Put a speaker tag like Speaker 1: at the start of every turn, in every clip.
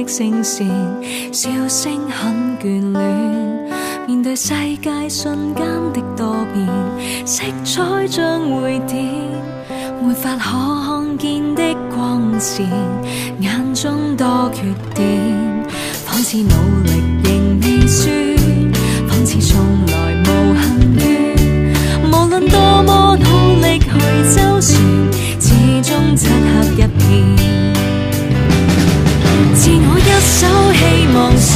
Speaker 1: 的聲線，笑聲很眷戀。面對世界瞬間的多變，色彩將會變，沒法可看見的光線，眼中多缺點，仿似努力仍未輸，仿似從來無恨怨。無論多麼努力去周旋，始終漆黑一片。自我一艘希望船，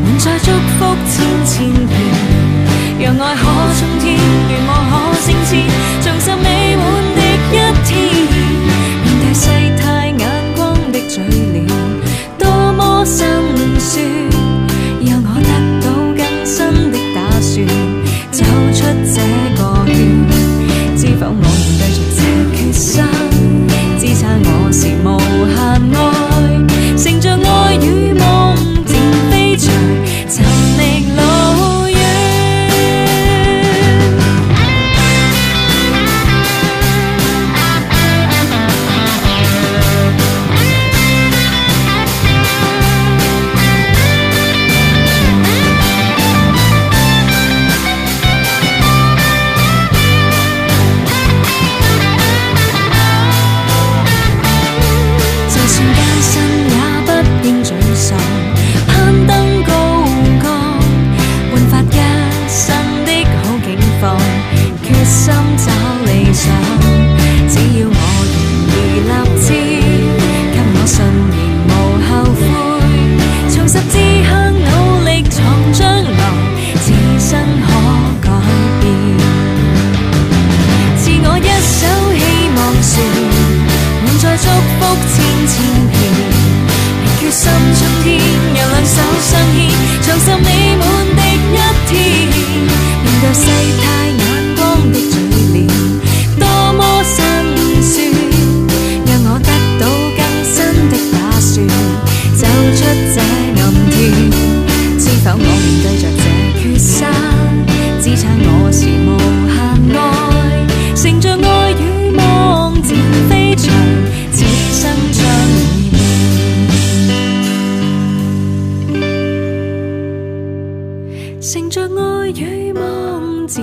Speaker 1: 滿載祝福千遍，讓愛可衝天，願望可升遷，重拾美滿的一天。面對世態眼光的嘴臉，多麼辛酸，讓我得到更新的打算，走出這個圈。知否我面對着這決心，支撐我是無限愛，乘着愛與夢漸飛翔，尋覓路遠。就算艱辛也不應沮喪，攀登高崗，煥發一新的好境況，決心找理想。只要我願意立志，給我信念無後悔，重拾志向努力闖將來，自身可改變。自我一艘希望船，滿載祝福千遍，決心衝天，讓兩手相牽，重拾美滿的一天。面對世態眼光的嘴臉，多麼辛酸，讓我得到更新的打算，走出這暗天。知否我面對着這決心，支撐我是無限愛，乘着愛與夢漸飛翔，此生將會乘着愛與夢漸